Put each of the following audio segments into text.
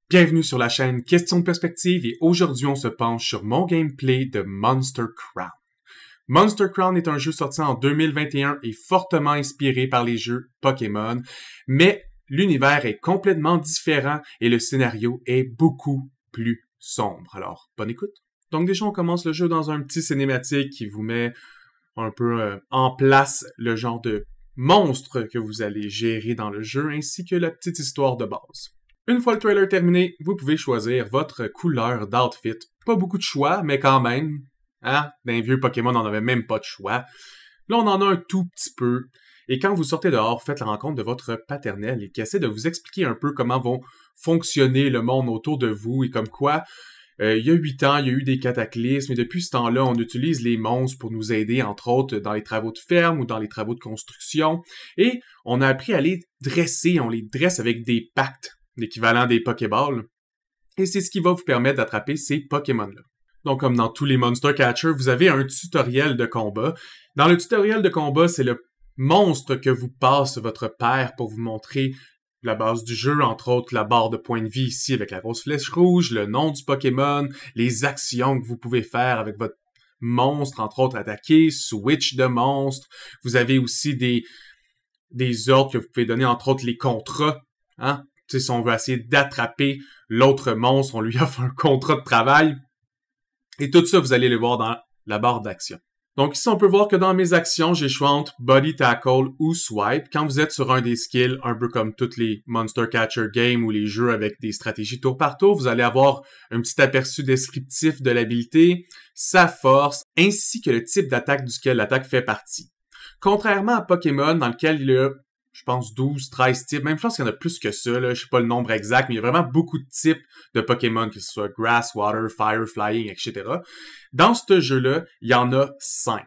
Bienvenue sur la chaîne Question de Perspective et aujourd'hui on se penche sur mon gameplay de Monster Crown. Monster Crown est un jeu sorti en 2021 et fortement inspiré par les jeux Pokémon, mais l'univers est complètement différent et le scénario est beaucoup plus sombre. Alors, bonne écoute. Donc déjà on commence le jeu dans un petit cinématique qui vous met un peu en place le genre de monstre que vous allez gérer dans le jeu ainsi que la petite histoire de base. Une fois le trailer terminé, vous pouvez choisir votre couleur d'outfit. Pas beaucoup de choix, mais quand même. Hein? Dans les vieux Pokémon, on n'avait même pas de choix. Là, on en a un tout petit peu. Et quand vous sortez dehors, faites la rencontre de votre paternel et qui essaie de vous expliquer un peu comment vont fonctionner le monde autour de vous et comme quoi, il y a 8 ans, il y a eu des cataclysmes et depuis ce temps-là, on utilise les monstres pour nous aider, entre autres, dans les travaux de ferme ou dans les travaux de construction. Et on a appris à les dresser, on les dresse avec des pactes. L'équivalent des Pokéballs, et c'est ce qui va vous permettre d'attraper ces Pokémon-là. Donc, comme dans tous les Monster Catcher, vous avez un tutoriel de combat. Dans le tutoriel de combat, c'est le monstre que vous passe votre père pour vous montrer la base du jeu, entre autres la barre de points de vie ici avec la grosse flèche rouge, le nom du Pokémon, les actions que vous pouvez faire avec votre monstre, entre autres attaquer, switch de monstre. Vous avez aussi des ordres que vous pouvez donner, entre autres les contrats, hein? Tu sais, si on veut essayer d'attraper l'autre monstre, on lui offre un contrat de travail. Et tout ça, vous allez le voir dans la barre d'action. Donc ici, on peut voir que dans mes actions, j'ai le choix entre Body Tackle ou Swipe. Quand vous êtes sur un des skills, un peu comme toutes les Monster Catcher Games ou les jeux avec des stratégies tour par tour, vous allez avoir un petit aperçu descriptif de l'habilité, sa force, ainsi que le type d'attaque duquel l'attaque fait partie. Contrairement à Pokémon, dans lequel il y a je pense 12, 13 types, même je pense qu'il y en a plus que ça, là, je sais pas le nombre exact, mais il y a vraiment beaucoup de types de Pokémon, que ce soit Grass, Water, Fire, Flying, etc. Dans ce jeu-là, il y en a 5.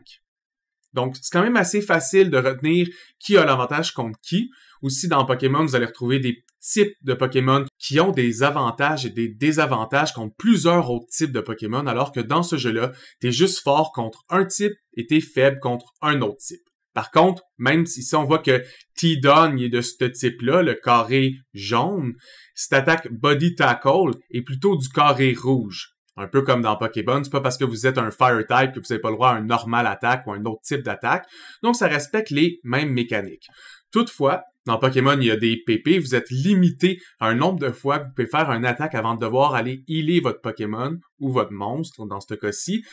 Donc, c'est quand même assez facile de retenir qui a l'avantage contre qui. Aussi, dans Pokémon, vous allez retrouver des types de Pokémon qui ont des avantages et des désavantages contre plusieurs autres types de Pokémon, alors que dans ce jeu-là, t'es juste fort contre un type et t'es faible contre un autre type. Par contre, même si ici on voit que T-Don est de ce type-là, le carré jaune, cette attaque Body Tackle est plutôt du carré rouge. Un peu comme dans Pokémon, c'est pas parce que vous êtes un Fire type que vous n'avez pas le droit à un normal attaque ou un autre type d'attaque. Donc ça respecte les mêmes mécaniques. Toutefois, dans Pokémon, il y a des PP, vous êtes limité à un nombre de fois que vous pouvez faire une attaque avant de devoir aller healer votre Pokémon ou votre monstre, dans ce cas-ci.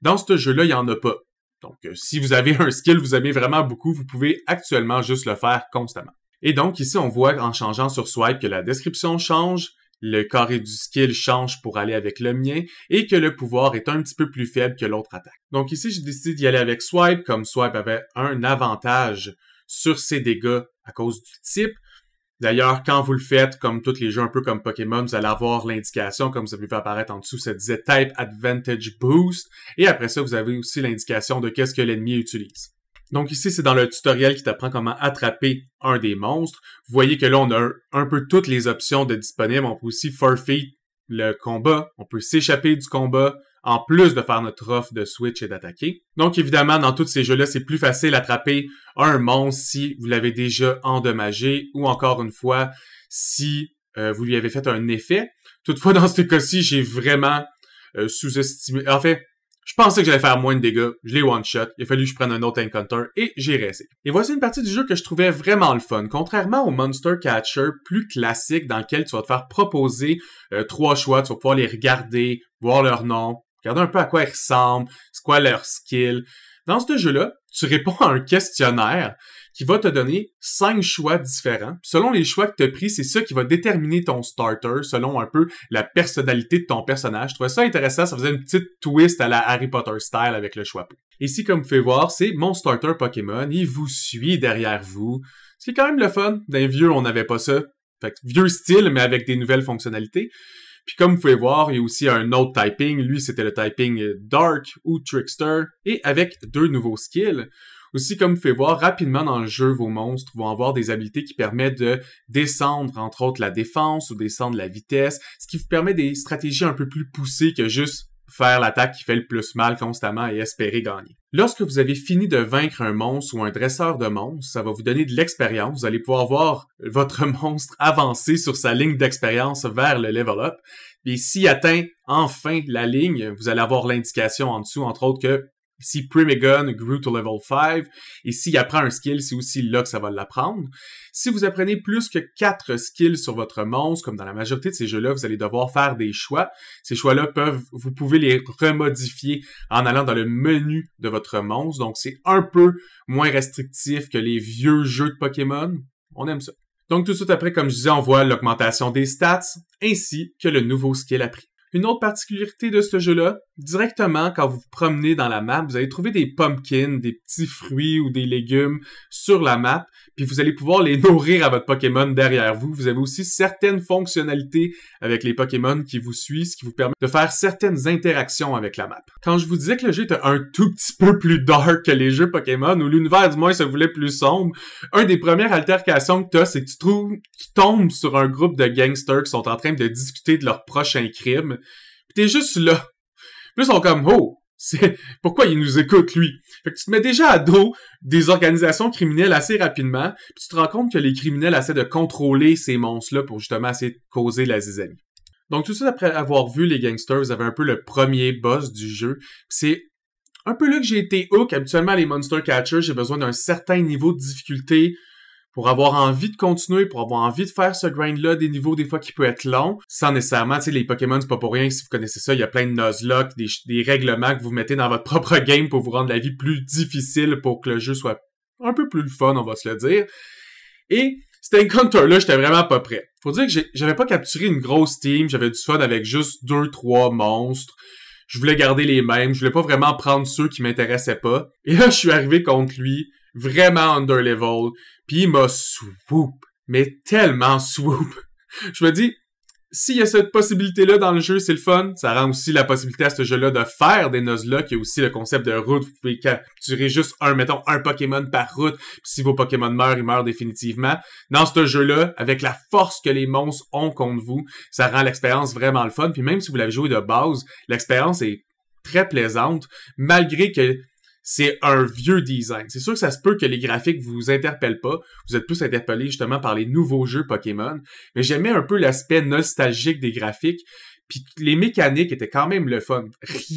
Dans ce jeu-là, il n'y en a pas. Donc, si vous avez un skill, vous aimez vraiment beaucoup, vous pouvez actuellement juste le faire constamment. Et donc, ici, on voit en changeant sur Swipe que la description change, le carré du skill change pour aller avec le mien, et que le pouvoir est un petit peu plus faible que l'autre attaque. Donc ici, j'ai décidé d'y aller avec Swipe, comme Swipe avait un avantage sur ses dégâts à cause du type. D'ailleurs, quand vous le faites, comme tous les jeux un peu comme Pokémon, vous allez avoir l'indication, comme vous avez vu apparaître en dessous, ça disait Type Advantage Boost. Et après ça, vous avez aussi l'indication de qu'est-ce que l'ennemi utilise. Donc ici, c'est dans le tutoriel qui t'apprend comment attraper un des monstres. Vous voyez que là, on a un peu toutes les options de disponibles. On peut aussi forfeit le combat, on peut s'échapper du combat, en plus de faire notre offre de switch et d'attaquer. Donc évidemment, dans tous ces jeux-là, c'est plus facile d'attraper un monstre si vous l'avez déjà endommagé ou encore une fois, si vous lui avez fait un effet. Toutefois, dans ce cas-ci, j'ai vraiment sous-estimé. En fait, je pensais que j'allais faire moins de dégâts. Je l'ai one-shot. Il a fallu que je prenne un autre encounter et j'ai resté. Et voici une partie du jeu que je trouvais vraiment le fun. Contrairement au Monster Catcher plus classique dans lequel tu vas te faire proposer 3 choix. Tu vas pouvoir les regarder, voir leur nom, regarder un peu à quoi ils ressemblent, c'est quoi leur skill. Dans ce jeu-là, tu réponds à un questionnaire qui va te donner 5 choix différents. Puis selon les choix que tu as pris, c'est ça qui va déterminer ton starter, selon un peu la personnalité de ton personnage. Je trouvais ça intéressant, ça faisait une petite twist à la Harry Potter style avec le choix. Ici, comme vous pouvez voir, c'est mon starter Pokémon. Il vous suit derrière vous. Ce qui est quand même le fun. D'un vieux, on n'avait pas ça. Fait que vieux style, mais avec des nouvelles fonctionnalités. Puis comme vous pouvez voir, il y a aussi un autre typing. Lui, c'était le typing Dark ou Trickster. Et avec 2 nouveaux skills. Aussi, comme vous pouvez voir, rapidement dans le jeu, vos monstres vont avoir des habilités qui permettent de descendre, entre autres, la défense ou descendre la vitesse, ce qui vous permet des stratégies un peu plus poussées que juste faire l'attaque qui fait le plus mal constamment et espérer gagner. Lorsque vous avez fini de vaincre un monstre ou un dresseur de monstres, ça va vous donner de l'expérience. Vous allez pouvoir voir votre monstre avancer sur sa ligne d'expérience vers le level up. Et s'il atteint enfin la ligne, vous allez avoir l'indication en dessous, entre autres que si Primeagon grew to level 5, et s'il apprend un skill, c'est aussi là que ça va l'apprendre. Si vous apprenez plus que 4 skills sur votre monstre, comme dans la majorité de ces jeux-là, vous allez devoir faire des choix. Ces choix-là vous pouvez les remodifier en allant dans le menu de votre monstre. Donc, c'est un peu moins restrictif que les vieux jeux de Pokémon. On aime ça. Donc, tout de suite après, comme je disais, on voit l'augmentation des stats, ainsi que le nouveau skill appris. Une autre particularité de ce jeu-là, directement quand vous vous promenez dans la map, vous allez trouver des pumpkins, des petits fruits ou des légumes sur la map, puis vous allez pouvoir les nourrir à votre Pokémon derrière vous. Vous avez aussi certaines fonctionnalités avec les Pokémon qui vous suivent, ce qui vous permet de faire certaines interactions avec la map. Quand je vous disais que le jeu était un tout petit peu plus dark que les jeux Pokémon, ou l'univers du moins se voulait plus sombre, un des premières altercations que t'as, c'est que tu tombes sur un groupe de gangsters qui sont en train de discuter de leur prochain crime. Pis t'es juste là. Puis ils sont comme, oh, pourquoi il nous écoute, lui? Fait que tu te mets déjà à dos des organisations criminelles assez rapidement, puis tu te rends compte que les criminels essaient de contrôler ces monstres-là pour justement essayer de causer la zizanie. Donc tout de suite après avoir vu les gangsters, vous avez un peu le premier boss du jeu. C'est un peu là que j'ai été hook. Habituellement, les Monster Catchers, j'ai besoin d'un certain niveau de difficulté pour avoir envie de continuer, pour avoir envie de faire ce grind-là, des niveaux des fois qui peut être long, sans nécessairement, tu sais, les Pokémon, c'est pas pour rien, si vous connaissez ça, il y a plein de Nuzlocke, des règlements que vous mettez dans votre propre game pour vous rendre la vie plus difficile pour que le jeu soit un peu plus le fun, on va se le dire. Et cet encounter-là, j'étais vraiment pas prêt. Faut dire que j'avais pas capturé une grosse team, j'avais du fun avec juste 2-3 monstres. Je voulais garder les mêmes, je voulais pas vraiment prendre ceux qui m'intéressaient pas. Et là, je suis arrivé contre lui, vraiment under-level, pis il m'a swoop, mais tellement swoop. Je me dis, s'il y a cette possibilité-là dans le jeu, c'est le fun. Ça rend aussi la possibilité à ce jeu-là de faire des Nuzlocke. Il y a aussi le concept de route. Vous pouvez capturer juste un Pokémon par route. Puis si vos Pokémon meurent, ils meurent définitivement. Dans ce jeu-là, avec la force que les monstres ont contre vous, ça rend l'expérience vraiment le fun. Puis même si vous l'avez joué de base, l'expérience est très plaisante, malgré que c'est un vieux design. C'est sûr que ça se peut que les graphiques vous interpellent pas. Vous êtes plus interpellés justement par les nouveaux jeux Pokémon. Mais j'aimais un peu l'aspect nostalgique des graphiques. Puis les mécaniques étaient quand même le fun.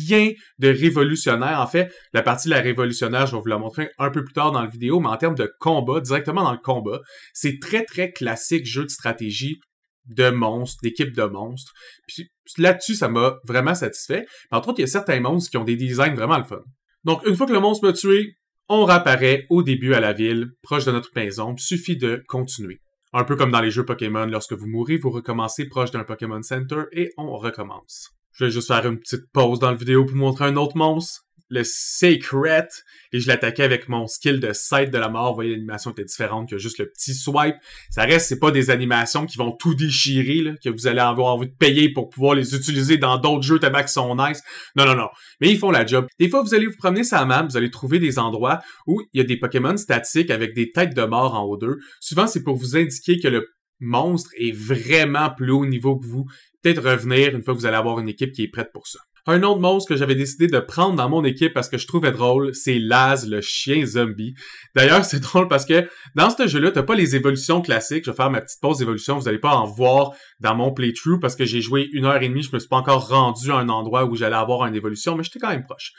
Rien de révolutionnaire. En fait, la partie de la révolutionnaire, je vais vous la montrer un peu plus tard dans la vidéo, mais en termes de combat, directement dans le combat, c'est très très classique jeu de stratégie de monstres, d'équipe de monstres. Puis là-dessus, ça m'a vraiment satisfait. Entre autres, il y a certains monstres qui ont des designs vraiment le fun. Donc, une fois que le monstre m'a tué, on réapparaît au début à la ville, proche de notre maison, il suffit de continuer. Un peu comme dans les jeux Pokémon, lorsque vous mourrez, vous recommencez proche d'un Pokémon Center et on recommence. Je vais juste faire une petite pause dans la vidéo pour vous montrer un autre monstre, le Sacred, et je l'attaquais avec mon skill de Scythe de la mort. Vous voyez, l'animation était différente que juste le petit swipe. Ça reste, c'est pas des animations qui vont tout déchirer, là, que vous allez avoir envie de payer pour pouvoir les utiliser dans d'autres jeux tellement qu'ils sont nice. Non, non, non. Mais ils font la job. Des fois, vous allez vous promener sur la map, vous allez trouver des endroits où il y a des Pokémon statiques avec des têtes de mort en haut d'eux. Souvent, c'est pour vous indiquer que le monstre est vraiment plus haut niveau que vous. Peut-être revenir une fois que vous allez avoir une équipe qui est prête pour ça. Un autre monstre que j'avais décidé de prendre dans mon équipe parce que je trouvais drôle, c'est Laz, le chien zombie. D'ailleurs, c'est drôle parce que dans ce jeu-là, t'as pas les évolutions classiques. Je vais faire ma petite pause d'évolution. Vous allez pas en voir dans mon playthrough parce que j'ai joué 1h30. Je me suis pas encore rendu à un endroit où j'allais avoir une évolution, mais j'étais quand même proche.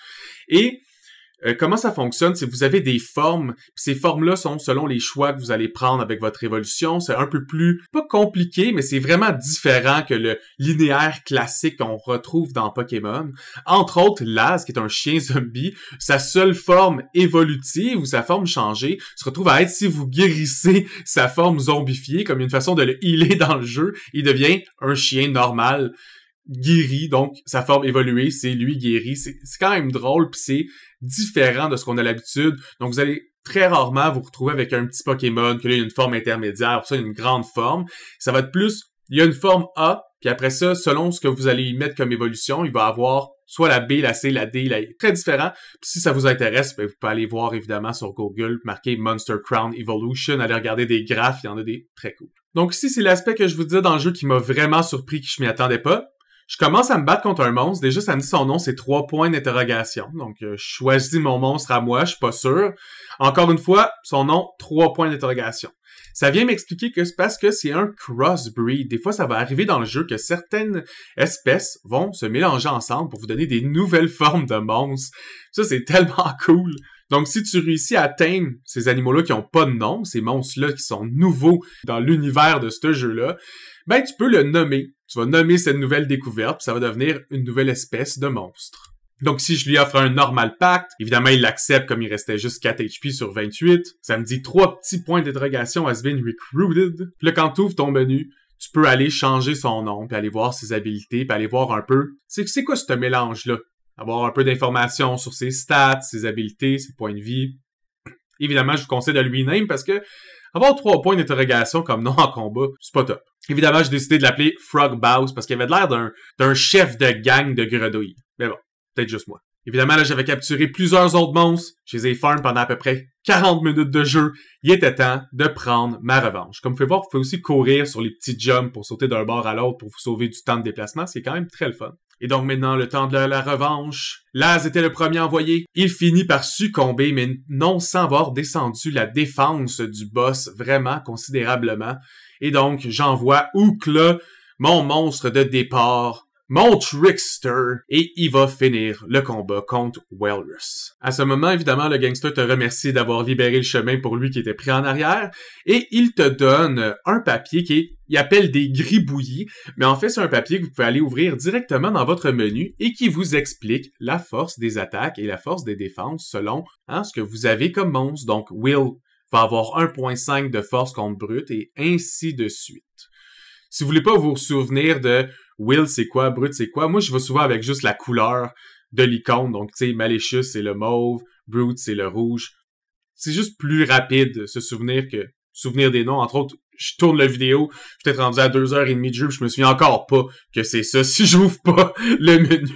Et comment ça fonctionne, c'est que vous avez des formes, puis ces formes-là sont selon les choix que vous allez prendre avec votre évolution. C'est un peu plus, pas compliqué, mais c'est vraiment différent que le linéaire classique qu'on retrouve dans Pokémon. Entre autres, Laz, qui est un chien zombie, sa seule forme évolutive ou sa forme changée se retrouve à être si vous guérissez sa forme zombifiée, comme une façon de le healer dans le jeu, il devient un chien normal, guéri, donc sa forme évoluée, c'est lui guéri. C'est quand même drôle, puis c'est différent de ce qu'on a l'habitude. Donc, vous allez très rarement vous retrouver avec un petit Pokémon, que là, il y a une forme intermédiaire, pour ça, il y a une grande forme. Ça va être plus, il y a une forme A, puis après ça, selon ce que vous allez y mettre comme évolution, il va avoir soit la B, la C, la D, la E. Très différent. Puis si ça vous intéresse, ben, vous pouvez aller voir évidemment sur Google, marquer Monster Crown Evolution, aller regarder des graphes, il y en a des très cool. Donc ici, c'est l'aspect que je vous disais dans le jeu qui m'a vraiment surpris, que je m'y attendais pas. Je commence à me battre contre un monstre. Déjà, ça me dit son nom, c'est 3 points d'interrogation. Donc, je choisis mon monstre à moi, je suis pas sûr. Encore une fois, son nom, 3 points d'interrogation. Ça vient m'expliquer que c'est parce que c'est un crossbreed. Des fois, ça va arriver dans le jeu que certaines espèces vont se mélanger ensemble pour vous donner des nouvelles formes de monstres. Ça, c'est tellement cool. Donc, si tu réussis à atteindre ces animaux-là qui ont pas de nom, ces monstres-là qui sont nouveaux dans l'univers de ce jeu-là, ben, tu peux le nommer. Tu vas nommer cette nouvelle découverte, puis ça va devenir une nouvelle espèce de monstre. Donc, si je lui offre un normal pacte, évidemment, il l'accepte comme il restait juste 4 HP sur 28. Ça me dit 3 petits points d'interrogation has been recruited. Puis là, quand tu ouvres ton menu, tu peux aller changer son nom, puis aller voir ses habilités, puis aller voir un peu, c'est quoi ce mélange-là? Avoir un peu d'informations sur ses stats, ses habilités, ses points de vie. Évidemment, je vous conseille de lui name parce que avoir 3 points d'interrogation comme nom en combat, c'est pas top. Évidemment, j'ai décidé de l'appeler Frog Boss parce qu'il avait l'air d'un chef de gang de grenouilles. Mais bon, peut-être juste moi. Évidemment, là, j'avais capturé plusieurs autres monstres. Je les ai farm pendant à peu près 40 minutes de jeu. Il était temps de prendre ma revanche. Comme vous pouvez voir, vous pouvez aussi courir sur les petits jumps pour sauter d'un bord à l'autre pour vous sauver du temps de déplacement. C'est quand même très le fun. Et donc maintenant, le temps de la revanche. Laz était le premier envoyé. Il finit par succomber, mais non sans avoir descendu la défense du boss vraiment considérablement. Et donc, j'envoie Ookla, mon monstre de départ, mon trickster, et il va finir le combat contre Walrus. À ce moment, évidemment, le gangster te remercie d'avoir libéré le chemin pour lui qui était pris en arrière, et il te donne un papier il appelle des gribouillis, mais en fait, c'est un papier que vous pouvez aller ouvrir directement dans votre menu et qui vous explique la force des attaques et la force des défenses selon ce que vous avez comme monstre. Donc, Will va avoir 1.5 de force contre Brute et ainsi de suite. Si vous voulez pas vous souvenir de Will c'est quoi, Brute c'est quoi, moi je vais souvent avec juste la couleur de l'icône. Donc, tu sais, Malicious c'est le mauve, Brute c'est le rouge. C'est juste plus rapide se souvenir des noms. Entre autres, je tourne la vidéo, je suis peut-être rendu à 2h30 de jeu, puis je me souviens encore pas que c'est ça si j'ouvre pas le menu.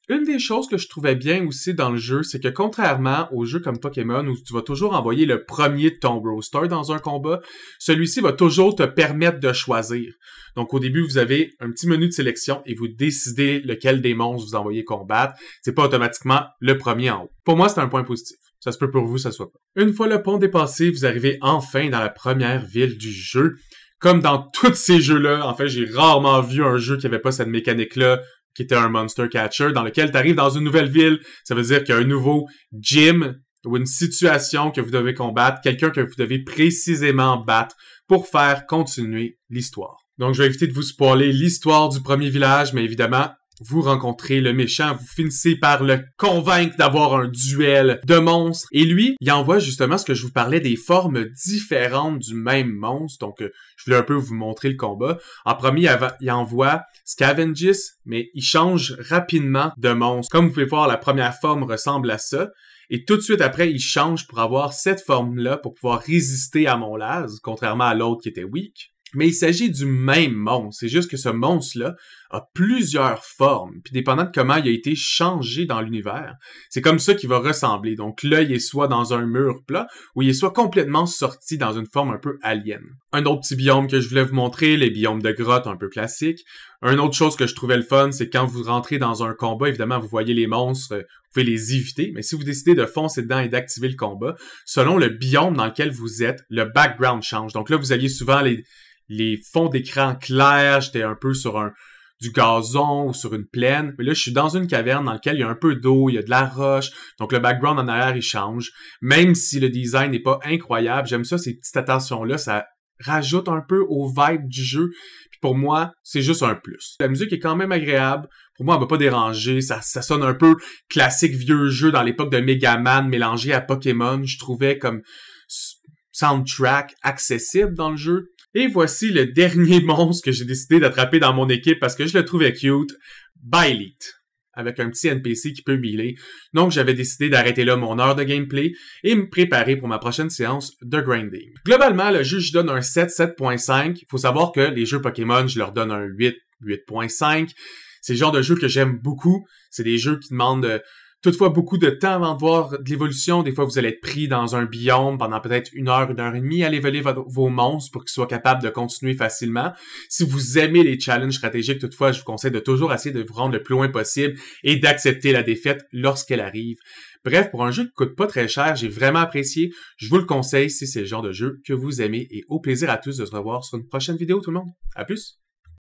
Une des choses que je trouvais bien aussi dans le jeu, c'est que contrairement aux jeux comme Pokémon où tu vas toujours envoyer le premier de ton roster dans un combat, celui-ci va toujours te permettre de choisir. Donc au début, vous avez un petit menu de sélection et vous décidez lequel des monstres vous envoyez combattre. C'est pas automatiquement le premier en haut. Pour moi, c'est un point positif. Ça se peut pour vous, ça soit pas. Une fois le pont dépassé, vous arrivez enfin dans la première ville du jeu. Comme dans tous ces jeux-là, en fait, j'ai rarement vu un jeu qui avait pas cette mécanique-là, qui était un Monster Catcher, dans lequel tu arrives dans une nouvelle ville. Ça veut dire qu'il y a un nouveau gym ou une situation que vous devez combattre, quelqu'un que vous devez précisément battre pour faire continuer l'histoire. Donc, je vais éviter de vous spoiler l'histoire du premier village, mais évidemment, vous rencontrez le méchant, vous finissez par le convaincre d'avoir un duel de monstres. Et lui, il envoie justement ce que je vous parlais des formes différentes du même monstre. Donc, je voulais un peu vous montrer le combat. En premier, il envoie Scavengis, mais il change rapidement de monstre. Comme vous pouvez voir, la première forme ressemble à ça. Et tout de suite après, il change pour avoir cette forme-là pour pouvoir résister à mon Laz, contrairement à l'autre qui était weak. Mais il s'agit du même monstre. C'est juste que ce monstre-là a plusieurs formes. Puis dépendant de comment il a été changé dans l'univers, c'est comme ça qu'il va ressembler. Donc là, il est soit dans un mur plat, ou il est soit complètement sorti dans une forme un peu alien. Un autre petit biome que je voulais vous montrer, les biomes de grotte un peu classiques. Une autre chose que je trouvais le fun, c'est quand vous rentrez dans un combat, évidemment, vous voyez les monstres, vous pouvez les éviter. Mais si vous décidez de foncer dedans et d'activer le combat, selon le biome dans lequel vous êtes, le background change. Donc là, vous aviez souvent les fonds d'écran clairs, j'étais un peu sur du gazon ou sur une plaine. Mais là, je suis dans une caverne dans laquelle il y a un peu d'eau, il y a de la roche. Donc, le background en arrière, il change. Même si le design n'est pas incroyable, j'aime ça, ces petites attentions-là, ça rajoute un peu au vibe du jeu. Puis pour moi, c'est juste un plus. La musique est quand même agréable. Pour moi, elle va pas déranger. Ça sonne un peu classique vieux jeu dans l'époque de Mega Man mélangé à Pokémon. Je trouvais comme soundtrack accessible dans le jeu. Et voici le dernier monstre que j'ai décidé d'attraper dans mon équipe parce que je le trouvais cute, Byleth, avec un petit NPC qui peut healer. Donc j'avais décidé d'arrêter là mon heure de gameplay et me préparer pour ma prochaine séance de grinding. Globalement, le jeu, je donne un 7, 7.5. Il faut savoir que les jeux Pokémon, je leur donne un 8, 8.5. C'est le genre de jeu que j'aime beaucoup. C'est des jeux qui demandent Toutefois, beaucoup de temps avant de voir de l'évolution. Des fois, vous allez être pris dans un biome pendant peut-être 1 heure et demie à leveler vos monstres pour qu'ils soient capables de continuer facilement. Si vous aimez les challenges stratégiques, toutefois, je vous conseille de toujours essayer de vous rendre le plus loin possible et d'accepter la défaite lorsqu'elle arrive. Bref, pour un jeu qui coûte pas très cher, j'ai vraiment apprécié. Je vous le conseille si c'est le genre de jeu que vous aimez et au plaisir à tous de se revoir sur une prochaine vidéo tout le monde. À plus!